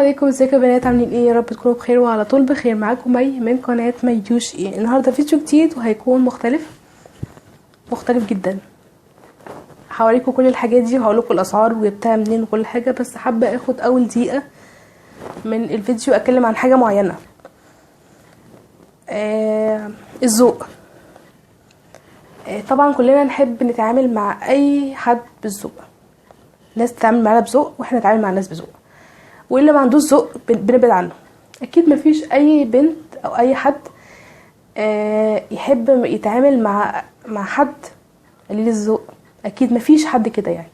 عليكم، ازيكم يا بنات؟ عاملين ايه؟ يا رب تكونوا بخير وعلى طول بخير. معاكم مي من قناه ميدوش ايه. النهارده فيديو جديد وهيكون مختلف جدا. هوريكم كل الحاجات دي وهقول لكم الاسعار وجبتها منين وكل حاجه، بس حابه اخد اول دقيقه من الفيديو اتكلم عن حاجه معينه. الذوق. طبعا كلنا نحب نتعامل مع اي حد بالذوق، ناس تتعامل معانا بذوق واحنا نتعامل مع الناس بذوق، واللي ما عندوش ذوق بنبعد عنه. اكيد مفيش اي بنت او اي حد يحب يتعامل مع حد قليل الذوق. اكيد مفيش حد كده يعني.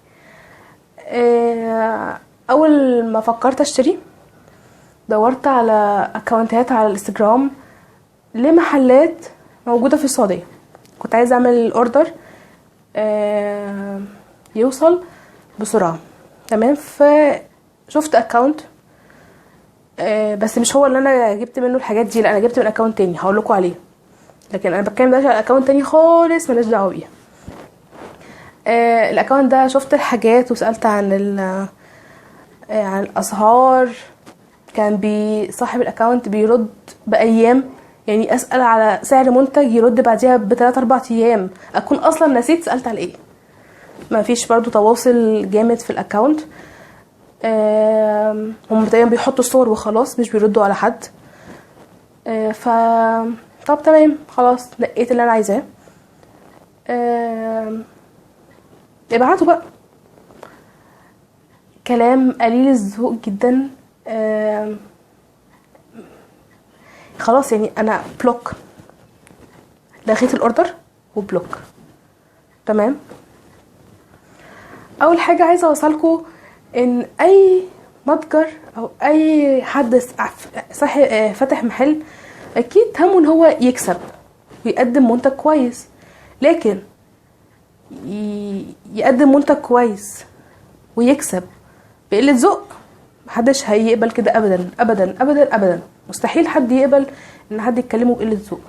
اول ما فكرت اشتري دورت على اكونتات على الانستجرام لمحلات موجوده في السعوديه. كنت عايزه اعمل اوردر يوصل بسرعه، تمام. فشفت اكونت بس مش هو اللي انا جبت منه الحاجات دي، لا انا جبت من اكونت تاني هقول لكم عليه، لكن انا بتكلم دلوقتي على اكونت تاني خالص ماليش دعوه بيه. الاكونت ده شفت الحاجات وسالت عن الاسعار. كان صاحب الاكونت بيرد بايام، يعني اسال على سعر منتج يرد بعديها ب3-4 ايام، اكون اصلا نسيت سالت على ايه. ما فيش برضو تواصل جامد في الاكونت. هم تقريبا بيحطوا صور وخلاص، مش بيردوا على حد. طب تمام خلاص، نقيت اللي انا عايزاه. ابعتوا بقى. كلام قليل الذوق جدا. خلاص يعني انا بلوك، لغيت الاوردر وبلوك، تمام. اول حاجه عايزه اوصلكم ان اي متجر او اي حد صاحب فتح محل اكيد همه ان هو يكسب ويقدم منتج كويس، لكن يقدم منتج كويس ويكسب بقلة ذوق محدش هيقبل كده ابدا ابدا ابدا ابدا. مستحيل حد يقبل ان حد يتكلمه بقلة ذوق.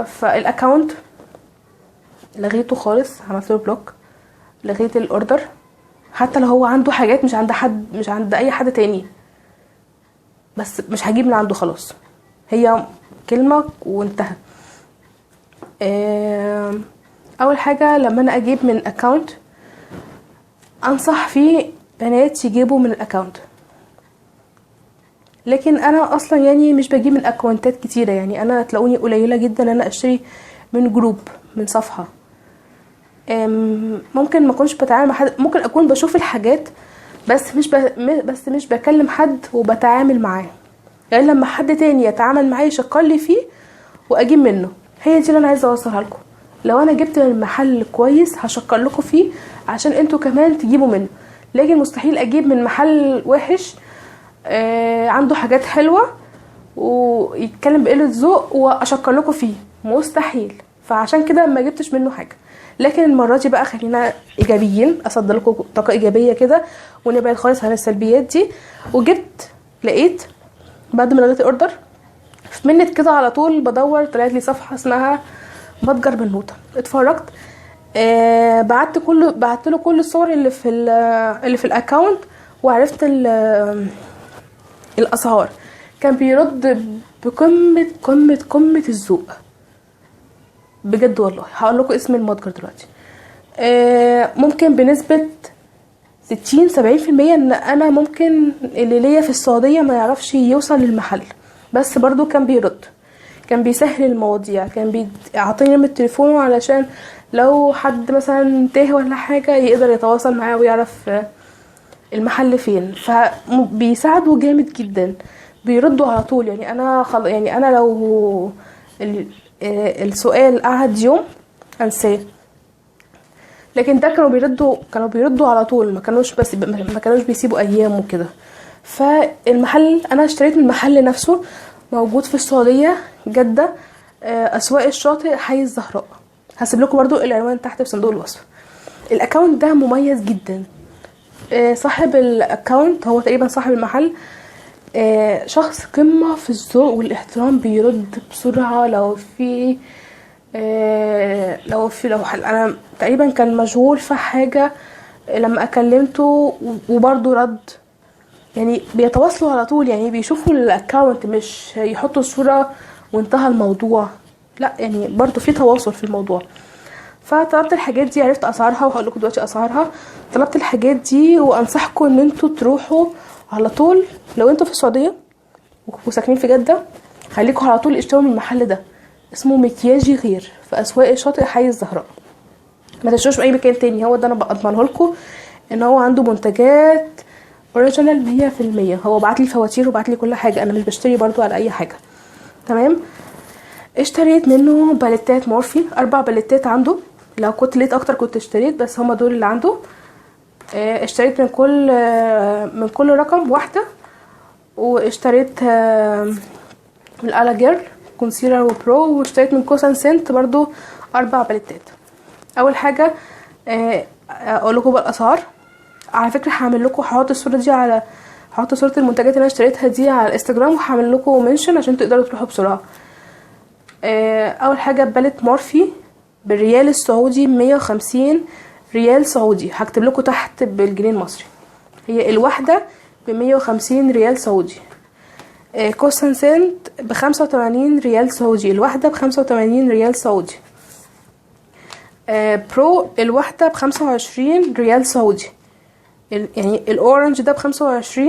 فالاكونت لغيته خالص، عملت له بلوك، لغيت الاوردر. حتى لو هو عنده حاجات مش عند حد، مش عند اي حد تاني، بس مش هجيب من عنده خلاص، هي كلمة وانتهى. اول حاجة لما انا اجيب من اكاونت انصح فيه بنات يجيبوا من الاكاونت، لكن انا اصلا يعني مش بجيب من اكونتات كتيرة، يعني انا تلاقوني قليلة جدا انا اشتري من جروب، من صفحة. ممكن ما اكونش بتعامل مع حد، ممكن اكون بشوف الحاجات بس مش بكلم حد وبتعامل معاه، يعني لما حد تاني يتعامل معايا يشكر لي فيه واجيب منه. هي دي اللي انا عايزه اوصلها لكم. لو انا جبت من محل كويس هشكر لكم فيه عشان انتوا كمان تجيبوا منه، لكن مستحيل اجيب من محل وحش عنده حاجات حلوه ويتكلم بقلة ذوق واشكر لكم فيه، مستحيل. فعشان كده ما جبتش منه حاجه. لكن المره دي بقى خلينا ايجابيين، اصدر لكم طاقه ايجابيه كده ونبعد خالص عن السلبيات دي. لقيت بعد ما لغيت الاوردر في منت كده على طول بدور، طلعت لي صفحه اسمها متجر بنوته. اتفرجت، بعت له كل الصور اللي في الاكونت وعرفت الاسعار. كان بيرد بقمه قمه قمه الذوق بجد والله. هقول لكم اسم المتجر دلوقتي. ممكن بنسبه 60-70% ان انا ممكن اللي ليا في السعوديه ما يعرفش يوصل للمحل، بس برضو كان بيرد، كان بيسهل المواضيع، كان بيعطيني نمرة تليفونه علشان لو حد مثلا تاه ولا حاجه يقدر يتواصل معاه ويعرف المحل فين. فبيساعدوا جامد جدا، بيردوا على طول. يعني انا لو السؤال قعد يوم انساه، لكن ده كانوا بيردوا على طول، ما كانوش بيسيبوا ايام وكده. فالمحل انا اشتريت من المحل نفسه، موجود في السعوديه جده، اسواق الشاطئ، حي الزهراء. هسيب لكم برضو العنوان تحت في صندوق الوصف. الاكونت ده مميز جدا. صاحب الاكونت هو تقريبا صاحب المحل، شخص قمه في الذوق والاحترام، بيرد بسرعه. لو انا تقريبا كان مشغول في حاجه لما اكلمته وبرضه رد. يعني بيتواصلوا على طول، يعني بيشوفوا الاكاونت، مش يحطوا الصورة وانتهى الموضوع، لا يعني برضو في تواصل في الموضوع. فطلبت الحاجات دي، عرفت اسعارها وهقول لكم دلوقتي اسعارها. طلبت الحاجات دي وانصحكم ان انتوا تروحوا على طول. لو انتوا في السعوديه وساكنين في جده، خليكم على طول اشتروا من المحل ده، اسمه مكياجي غير، في اسواق الشاطئ حي الزهراء. ما تشتروش في اي مكان تاني، هو ده انا بضمنه لكم ان هو عنده منتجات اوريجينال 100%. هو بعت لي فواتير وبعت لي كل حاجه، انا مش بشتري برضو على اي حاجه. تمام. اشتريت منه باليتات مورفي، 4 باليتات عنده. لو كنت لقيت اكتر كنت اشتريت، بس هما دول اللي عنده. اشتريت من كل رقم واحده. واشتريت من الا جيرل كونسيلر وبرو، واشتريت من كوسان سنت برضو 4 باليتات. اول حاجه اقول لكم بالاسعار. على فكره هعمل لكم، هحط الصوره دي على هحط صوره المنتجات اللي انا اشتريتها دي على الانستجرام، وهعمل لكم منشن عشان تقدروا تروحوا بسرعه. اول حاجه باليت مورفي بالريال السعودي 150 ريال سعودي، هكتب لكم تحت بالجنيه المصري. هي الواحده ب150 ريال سعودي. كوسان سنت ب85 ريال سعودي، الواحده ب85 ريال سعودي. برو الواحده ب25 ريال سعودي. يعني الاورنج ده ب25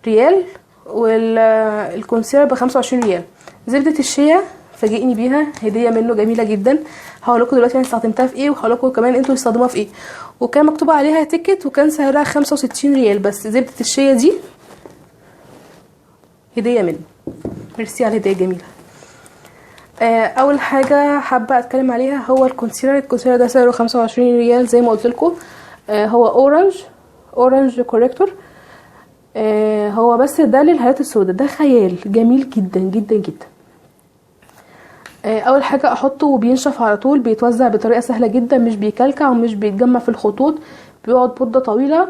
ريال، والكونسيلر ب25 ريال. زبده الشيا فاجئني بيها، هديه منه جميله جدا. هقول لكم دلوقتي انا استخدمتها في ايه، وهقول لكم كمان انتوا تستخدموها في ايه. وكان مكتوب عليها تيكت، وكان سعرها 65 ريال بس. زبده الشيا دي هديه منه، ميرسي على الهديه جميله. اول حاجه حابه اتكلم عليها هو الكونسيلر ده سعره 25 ريال زي ما قلت لكم. هو اورنج كوريكتور. هو بس ده للهالات السوداء، ده خيال جميل جدا جدا جدا. اول حاجه احطه وبينشف على طول، بيتوزع بطريقه سهله جدا، مش بيكلكع ومش بيتجمع في الخطوط، بيقعد مده طويله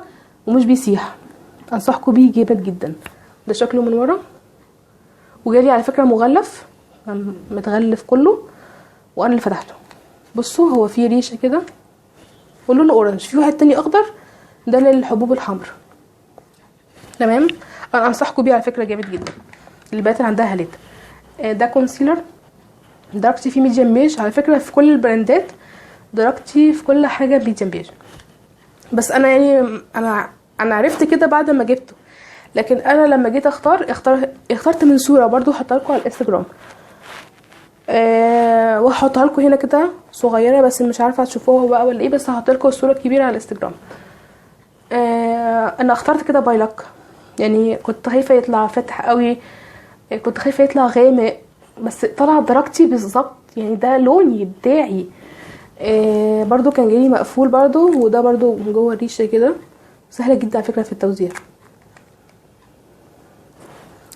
ومش بيسيح. انصحكم بيه جامد جدا. ده شكله من ورا، وجالي على فكره مغلف، متغلف كله، وانا اللي فتحته. بصوا هو فيه ريشه كده ولونه اورنج، في واحد تاني اخضر، ده للحبوب الحمراء. تمام. انا انصحكم بيه على فكره جامد جدا البنات اللي عندها هالات. ده كونسيلر درجتي فيه ميديم بيج. على فكره في كل البراندات درجتي في كل حاجه ميديم بيج، بس انا يعني انا عرفت كده بعد ما جبته. لكن انا لما جيت اخترت من صوره برضو هحطها لكم على الانستجرام. وهحطها لكم هنا كده صغيره، بس مش عارفه هتشوفوها بقى ولا ايه، بس هحط لكم الصوره الكبيره على الانستجرام. انا اخترت كده بايلك، يعني كنت خايفه يطلع فاتح قوي، كنت خايفه يطلع غامق، بس طلع درجتي بالظبط، يعني ده لوني بتاعي. برضو كان جاي مقفول برضو، وده برضو من جوه الريشه كده، سهله جدا على فكره في التوزيع.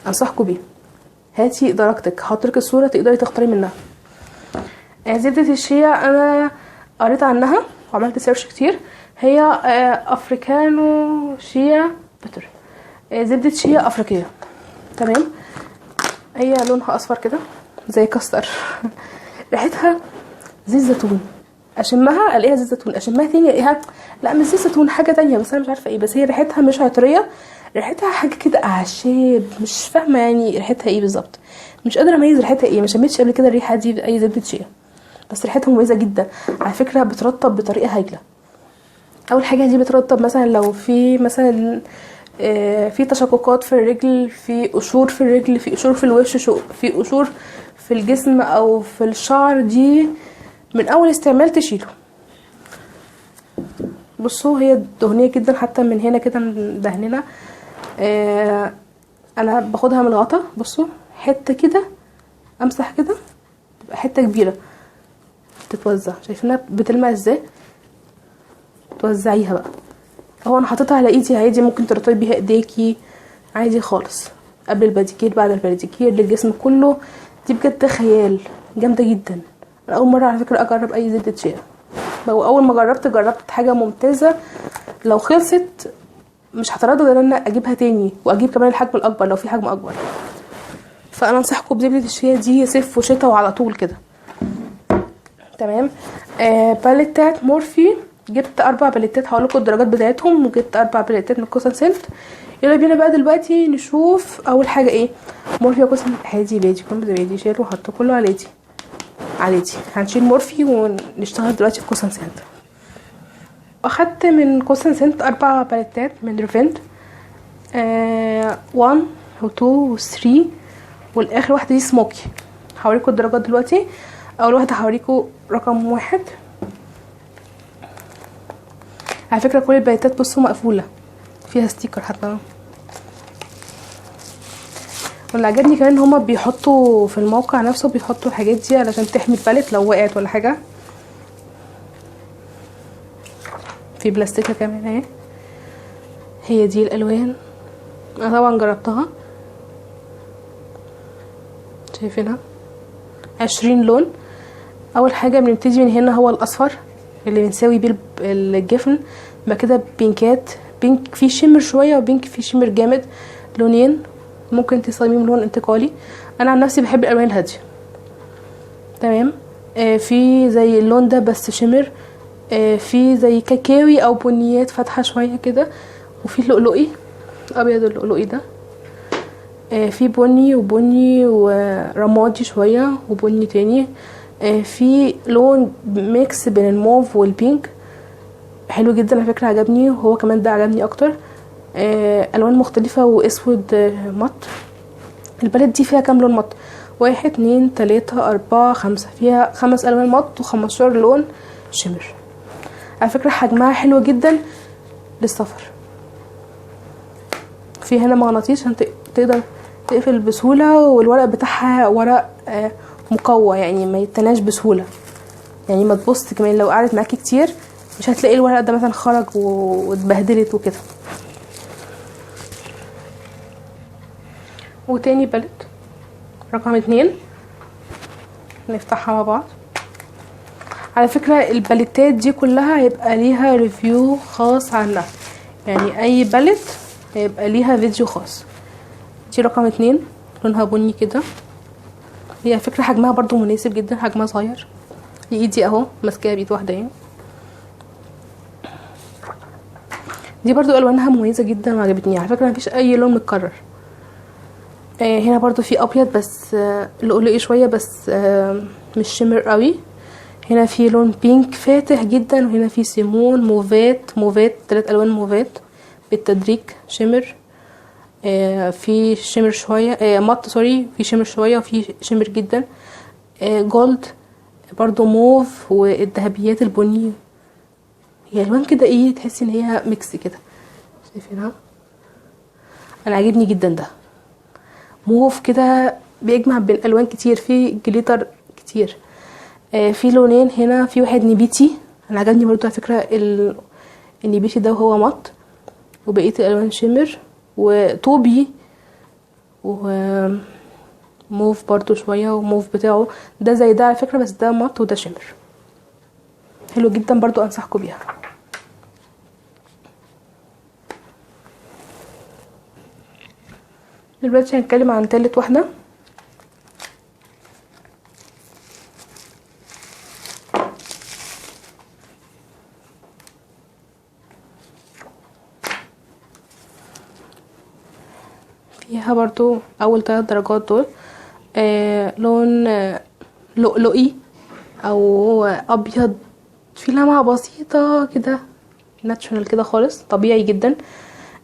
انصحكم بيه، هاتي درجتك، هحطلك الصوره تقدري تختاري منها. زبده الشيا انا قريت عنها وعملت سيرش كتير. هي افريكانو شيا بتر، زبده شيا افريقيه. تمام. هي لونها اصفر كده زي كاستر ريحتها زيت زيتون، اشمها الاقيها زيت زيتون، اشمها تاني الاقيها لا مش زيت زيتون، حاجه تانية بس انا مش عارفه ايه. بس هي ريحتها مش عطريه، ريحتها حاجه كده اعشاب، مش فاهمه يعني ريحتها ايه بالظبط، مش قادره اميز ريحتها ايه. ما شميتش قبل كده الريحه دي باي زبده شيا، بس ريحتها مميزه جدا على فكره. بترطب بطريقه هايله. اول حاجه دي بترطب مثلا لو في مثلا في تشققات في الرجل، في قشور في الرجل، في قشور في الوش، في قشور في الجسم او في الشعر، دي من اول استعمال تشيله. بصوا هي دهنيه جدا، حتى من هنا كده دهننا. انا باخدها من الغطا، بصوا حته كده امسح كده تبقى حته كبيره تتوزع، شايفينها بتلمع ازاي؟ توزعيها بقى. هو انا حاططها على ايدي عادي، ممكن ترطبي بيها ايديكي عادي خالص، قبل الباديكير بعد الباديكير، للجسم كله. دي بجد خيال، جامده جدا. انا اول مره على فكره اجرب اي زبده شيا، واول ما جربت حاجه ممتازه. لو خلصت مش هتردد ان انا اجيبها تاني، واجيب كمان الحجم الاكبر لو في حجم اكبر. فانا انصحكم بزبده الشيا دي صيف وشتاء وعلى طول كده. تمام. باليتات مورفي جبت 4 باليتات، هقولكوا الدرجات بتاعتهم، وجبت 4 باليتات من كوسن سنت. يلا بينا بقى دلوقتي نشوف اول حاجه ايه. مورفي كوسن هادي بادي كل بادي شيل وحط كله على دي على دي. هنشيل مورفي ونشتغل دلوقتي في كوسن سنت. اخدت من كوسن سنت 4 باليتات من ريفنت، 1 و 2 و 3، والاخر واحده دي سموكي. هوريكم الدرجات دلوقتي. اول واحده هوريكم رقم 1. على فكره كل الباليتات بصوا مقفوله، فيها ستيكر حتى. واللي عجبني كمان ان هما بيحطوا في الموقع نفسه بيحطوا الحاجات دي علشان تحمي الباليت لو وقعت ولا حاجه. في بلاستيكه كمان اهي. هي دي الالوان، انا طبعا جربتها. شايفينها 20 لون. اول حاجه بنبتدي من هنا هو الاصفر اللي بنساوي بيه الجفن. بعد كده بينكات، بينك فيه شمر شويه وبينك فيه شمر جامد، لونين ممكن تصميم لون انتقالي. انا عن نفسي بحب الالوان الهاديه. تمام. في زي اللون ده بس شمر، في زي كاكاوي او بنيات فاتحه شويه كده، وفي لؤلؤي ابيض. اللؤلؤي ده في بني وبني ورمادي شويه وبني تاني. في لون ميكس بين الموف والبينك حلو جدا على فكره، عجبني. وهو كمان ده عجبني اكتر. الوان مختلفه واسود مط. الباليت دي فيها كام لون مط؟ 1 2 3 4 5، فيها 5 الوان مط و15 لون شمر. على فكره حجمها حلو جدا للسفر. في هنا مغناطيس عشان تقدر تقفل بسهوله، والورق بتاعها ورق مقوى يعني ما يتناش بسهوله. يعني ما تبص كمان لو قعدت معاكي كتير مش هتلاقي الورق ده مثلا خرج واتبهدلت وكده. وتاني باليت رقم 2 نفتحها مع بعض. على فكرة الباليتات دي كلها هيبقى ليها ريفيو خاص عنها، يعني اي باليت هيبقى ليها فيديو خاص. دي رقم 2 لونها بني كده. هي على فكرة حجمها برضو مناسب جدا، حجمها صغير. ايدي اهو ماسكاها بايد واحدة يعني. دي برضو الوانها مميزة جدا وعجبتني على فكرة، مفيش اي لون متكرر. هنا برضو في ابيض بس لؤلؤي شوية بس مش شمر قوي. هنا في لون بينك فاتح جدا، وهنا في سيمون موفات 3 الوان موفات بالتدريج شمر. في شمر شوية مط سوري، في شمر شوية وفي شمر جدا. جولد برضو موف والذهبيات البني. هي الوان كده ايه، تحسي ان هي ميكس كده. شايفينها؟ انا عاجبني جدا ده موف كده بيجمع بين الوان كتير، في جليتر كتير. في لونين هنا، في واحد نبيتي انا عجبني برضو على فكره النبيتي ده وهو مط، وبقيه الالوان شمر وطوبي وموف برضو شويه، وموف بتاعه ده زي ده على فكره بس ده مط وده شمر. حلو جدا برضو انصحكم بيها. دلوقتي هنتكلم عن تالت واحده. فيها برضو اول 3 درجات دول لون لؤلؤي او ابيض، في لمعة بسيطة كده ناتشورال كده خالص طبيعي جدا.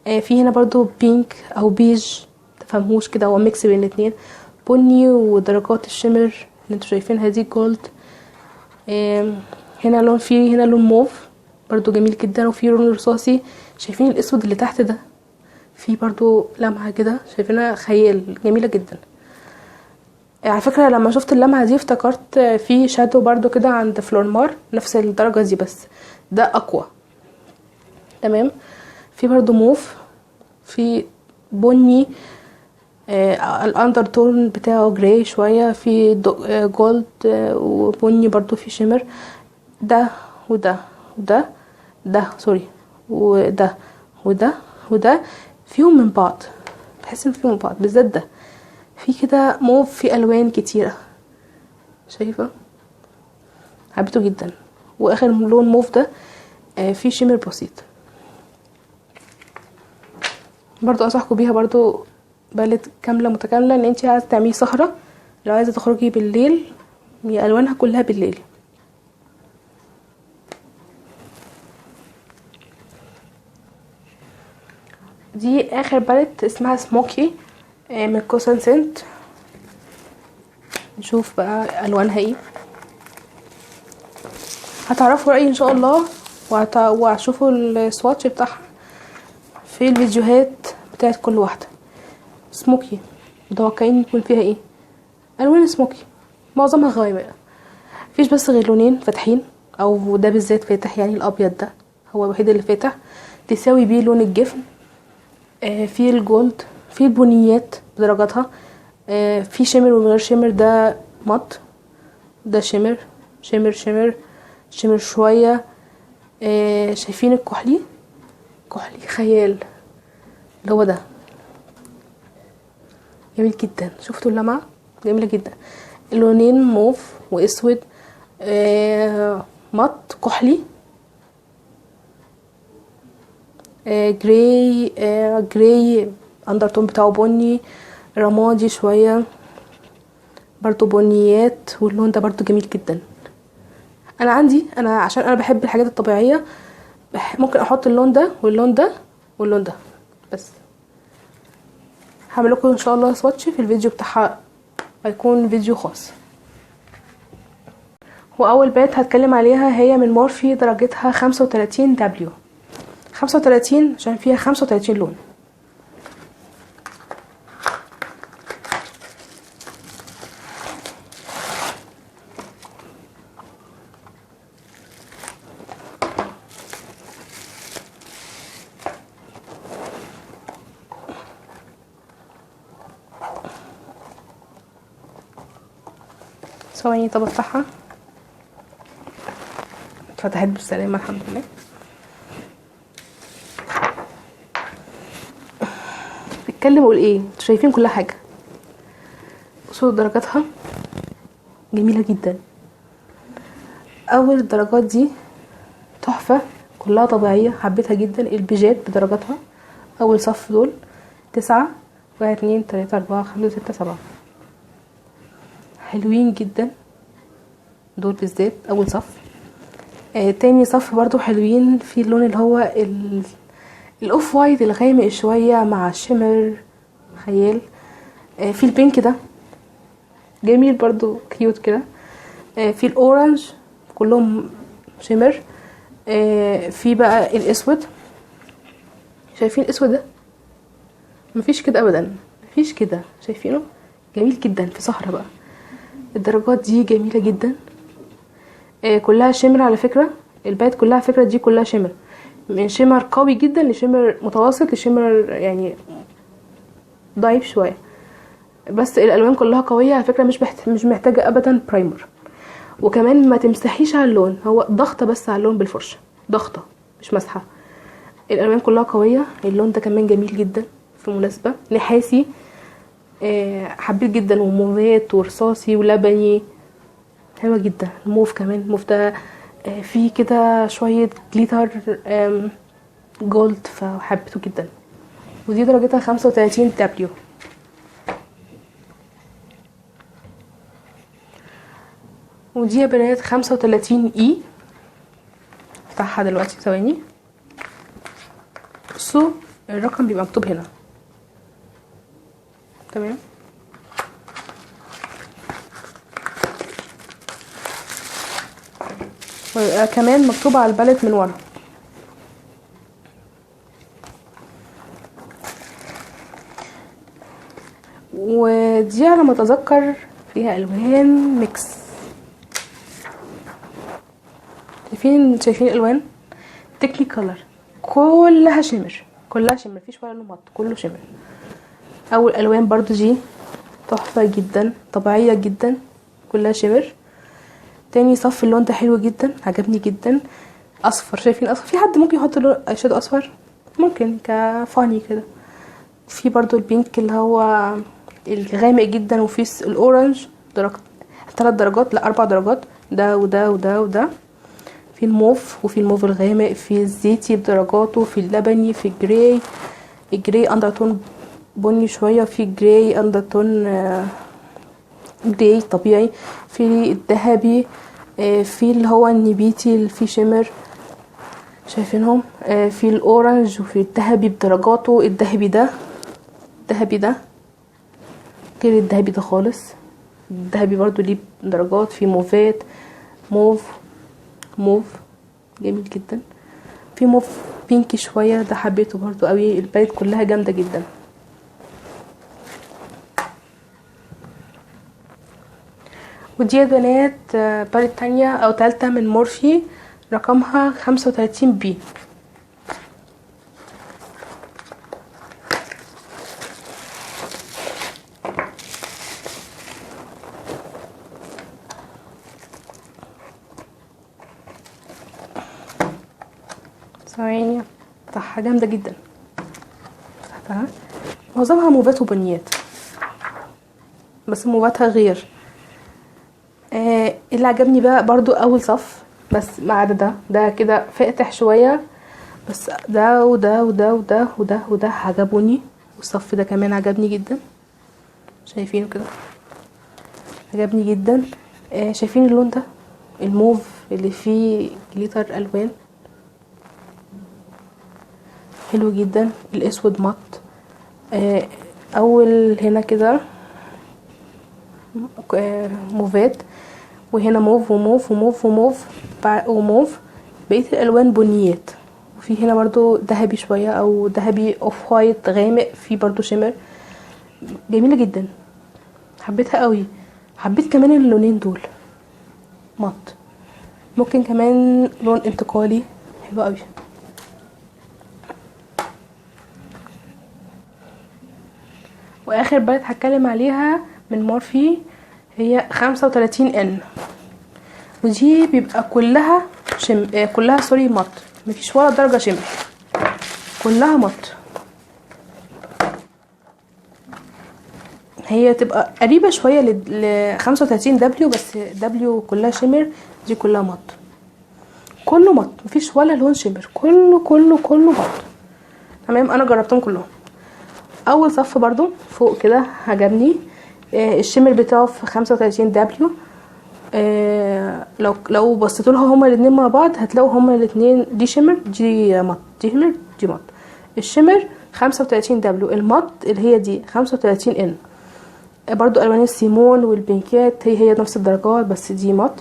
في هنا برضو بينك او بيج تفهموش كده، هو ميكس بين الاتنين. بني ودرجات الشمر اللي انتوا شايفينها دي جولد. هنا لون، في هنا لون موف برضو جميل جدا، وفي لون رصاصي. شايفين الاسود اللي تحت ده، في برضو لمعة كده شايفينها خيال جميلة جدا. على فكرة لما شفت اللمعة دي افتكرت في شادو برضو كده عند فلورمار نفس الدرجة دي بس ده اقوى. تمام. في برضو موف، في بني الاندر تون بتاعه جراي شوية، في جولد وبني برضو في شمر. ده وده وده ده سوري وده وده وده فيهم من بعض، بحس ان فيهم من بعض بالذات ده في كده موف، في الوان كتيره شايفه حبيته جدا. واخر لون موف ده في شيمر بسيط. برضو انصحكم بيها برضو باليت كامله متكامله ان انت عايزه تعملي سهره، لو عايزه تخرجي بالليل، هي الوانها كلها بالليل. دي اخر باليت اسمها سموكي من كوسن سنت. نشوف بقى الوانها ايه، هتعرفوا رأيي ان شاء الله، وهتشوفوا السواتش بتاعها في الفيديوهات بتاعت كل واحده. سموكي، متوقعين يكون فيها ايه؟ الوان سموكي معظمها غامق، مفيش بس غير لونين فاتحين، او ده بالذات فاتح، يعني الابيض ده هو الوحيد اللي فاتح تساوي بيه لون الجفن. في الجولد، في البنيات بدرجاتها، في شمر ومن غير شمر، ده مط، ده شمر شمر شمر شمر شويه. شايفين الكحلي؟ كحلي خيال، اللي هو ده جميل جدا. شفتوا اللمعه جميله جدا. اللونين موف واسود، مط كحلي، جراي، جراي اندرتون بتاعه بني رمادي شويه، برضو بنيات، واللون ده برضو جميل جدا. انا عشان انا بحب الحاجات الطبيعيه، ممكن احط اللون ده واللون ده واللون ده بس. هعمل لكم ان شاء الله سواتش في الفيديو بتاعها، هيكون فيديو خاص. واول بات هتكلم عليها هي من مورفي، درجتها 35 دبليو، 35 عشان فيها 35 لون. ثواني طب افتحها، اتفتحت بالسلامه الحمد لله. بتكلم اقول ايه، انتوا شايفين كل حاجه. صوت درجاتها جميله جدا. اول الدرجات دي تحفه، كلها طبيعيه، حبيتها جدا. البيجات بدرجاتها اول صف دول 9، 1 2 3 4 5 6 7، حلوين جدا دول بالذات اول صف. تاني صف برضو حلوين، في اللون اللي هو الاوف وايت الغامق شويه مع الشمر خيال. في البينك ده جميل برضو كيوت كده. في الاورنج كلهم شمر. في بقى الاسود، شايفين الاسود ده؟ مفيش كده ابدا، مفيش كده، شايفينه؟ جميل جدا في سهرة بقى. الدرجات دي جميلة جدا، كلها شمر على فكرة. الباقيات كلها فكرة دي كلها شمر، من شمر قوي جدا لشمر متوسط لشمر يعني ضعيف شوية. بس الالوان كلها قوية على فكرة، مش محتاجة ابدا برايمر. وكمان ما تمسحيش على اللون، هو ضغطة بس على اللون بالفرشة، ضغطة مش مسحة. الالوان كلها قوية. اللون ده كمان جميل جدا في مناسبة نحاسي، حبيت جدا، وموفات ورصاصي ولبني، حلوة جدا. الموف كمان، الموف ده فيه كده شوية جليتر جولد، فحبيته جدا. ودي درجتها 35 دبليو. ودي يا بنات 35 اي. افتحها دلوقتي ثواني. بصوا الرقم بيبقى مكتوب هنا، تمام؟ ويبقى كمان مكتوب على البالت من ورا. ودي على ما اتذكر فيها الوان ميكس. شايفين الالوان تكنيكالر، كلها شمر، كلها شمر، مفيش ولا نمط، كله شمر. اول الوان برضو دي تحفه جدا، طبيعيه جدا، كلها شمر. تاني صف اللون ده حلو جدا، عجبني جدا. اصفر، شايفين اصفر؟ في حد ممكن يحط له اي شادو اصفر، ممكن كفاني كده. في برضو البينك اللي هو الغامق جدا، وفي الاورنج درجة 3 درجات، لا 4 درجات، ده وده وده وده. في في الموف وفي الموف الغامق، في الزيتي بدرجاته، في اللبني، في الجراي. الجراي اندرتون بني شويه، في جراي اندرتون جراي طبيعي، في الذهبي، في اللي هو النبيتي اللي فيه شمر شايفينهم، في الاورنج وفي الذهبي بدرجاته. الذهبي ده غير الذهبي ده خالص. الذهبي برضو ليه درجات، في موفات، موف جميل جدا، في موف بينكي شويه ده حبيته برضو قوي. الباليت كلها جامده جدا. ودي يا بنات باليت تانية او تالتة من مورفي، رقمها 35B. ثواني بتاعها جامده جدا. فتحتها معظمها موفات وبنيات، بس موفاتها غير. اللي عجبني بقى برضو اول صف، بس ما عدا ده كده فاتح شويه، بس ده وده وده وده وده وده عجبوني. والصف ده كمان عجبني جدا، شايفينه كده عجبني جدا. شايفين اللون ده الموف اللي فيه جليتر الوان حلو جدا. الاسود مط. اول هنا كده موفات، وهنا موف وموف وموف وموف وموف، بقية الالوان بنيات. وفي هنا برضو ذهبي شوية او ذهبي اوف وايت غامق، في برضو شمر. جميلة جدا، حبيتها قوي. حبيت كمان اللونين دول مط. ممكن كمان لون انتقالي حلو قوي. واخر باليت هتكلم عليها من مورفي هي 35N، ودي بيبقى كلها كلها سوري مط، مفيش ولا درجة شمر، كلها مط. هي تبقى قريبة شوية ل 35W، بس W كلها شمر، دي كلها مط. كله مط، مفيش ولا لون شمر، كله كله كله مط. تمام، انا جربتهم كلهم. اول صف برضو فوق كده عجبني. الشمر بتاعه في 35W. لو بصيتوا لها هما الاثنين مع بعض هتلاقوا هما الاثنين، دي شمر دي مط، دي شمر دي مط. الشمر 35W، المط اللي هي دي 35N. برضو الوان السيمون والبنكات هي نفس الدرجات، بس دي مط.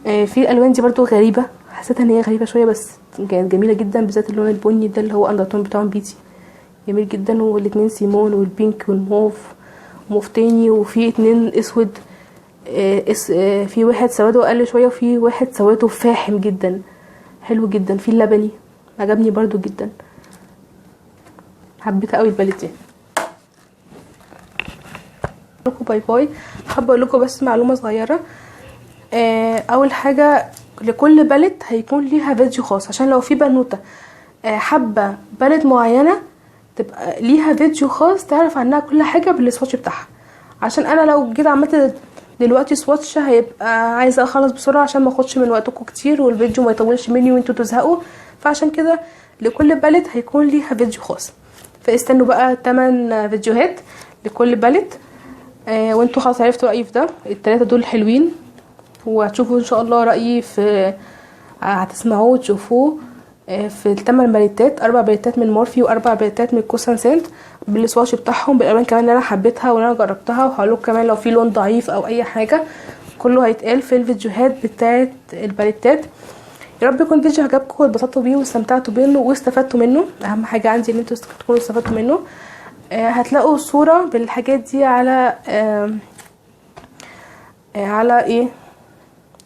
في الالوان دي برضو غريبه، حسيتها ان هي غريبه شويه، بس كانت جميله جدا، بالذات اللون البني ده اللي هو اندرتون بتاعه بيتي جميل جدا. والاتنين سيمون والبينك والموف، موف تاني، وفي اتنين اسود. في واحد سواده اقل شويه، وفي واحد سواده فاحم جدا حلو جدا. في اللبني عجبني برضو جدا، حبيتها قوي الباليت دي. لكم باي باي. حابه اقول لكم بس معلومه صغيره. اول حاجه لكل باليت هيكون ليها فيديو خاص، عشان لو في بنوته حابه باليت معينه تبقى ليها فيديو خاص تعرف عنها كل حاجه بالسواتش بتاعها. عشان انا لو جيت عملت دلوقتي سواتش هيبقى عايزه اخلص بسرعه عشان ما اخدش من وقتكم كتير والفيديو ما يطولش مني وانتوا تزهقوا. فعشان كده لكل باليت هيكون ليها فيديو خاص، فاستنوا بقى 8 فيديوهات لكل باليت. وانتوا خلاص عرفتوا رايي في ده. الثلاثه دول حلوين، وهتشوفوا ان شاء الله رايي في هتسمعوه وتشوفوه في ال8 باليتات. 4 باليتات من مورفي و4 باليتات من كوسان سنت بالسواتش بتاعهم، بالالوان كمان اللي انا حبيتها واللي انا جربتها. وهقولكم كمان لو في لون ضعيف او اي حاجه، كله هيتقال في الفيديوهات بتاعه الباليتات. يا رب يكون الفيديو عجبكم واتبسطتوا بيه واستمتعتوا بيه واستفدتوا منه. اهم حاجه عندي ان انتوا تكونوا استفدتوا منه. هتلاقوا صوره بالحاجات دي على ايه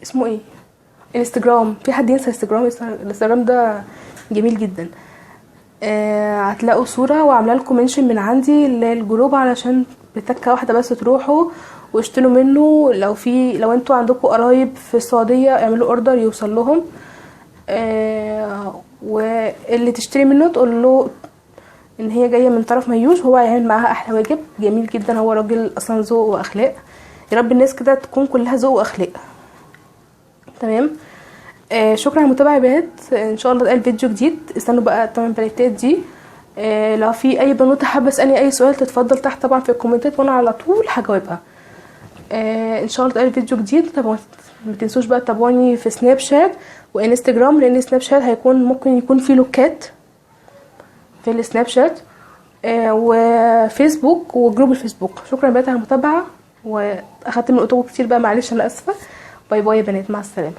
اسمه ايه، انستجرام. في حد ينسى الانستجرام ده جميل جدا. هتلاقوا صوره وعامله لكم منشن من عندي للجروب، علشان بتكه واحده بس تروحوا واشتروا منه. لو انتوا عندكم قرايب في السعوديه اعملوا اوردر يوصل لهم. واللي تشتري منه تقول له ان هي جايه من طرف ميوش، هو هيعمل معاها احلى واجب. جميل جدا، هو راجل اصلا ذوق واخلاق. يا رب الناس كده تكون كلها ذوق واخلاق. تمام. شكرا على المتابعه يا بنات. ان شاء الله نتقابل فيديو جديد. استنوا بقى الثمان بناتات دي. لو في اي بنوته حابه تسالني اي سؤال تتفضل تحت طبعا في الكومنتات وانا على طول هجاوبها. ان شاء الله نتقابل فيديو جديد. طبعا ما تنسوش بقى تتابعوني في سناب شات وانستجرام، لان سناب شات هيكون ممكن يكون فيه لوكات في السناب شات، وفيسبوك وجروب الفيسبوك. شكرا يا بنات على المتابعه، واخدت من وقتكم كتير بقى، معلش انا اسفه. باي باي يا بنات، مع السلامه.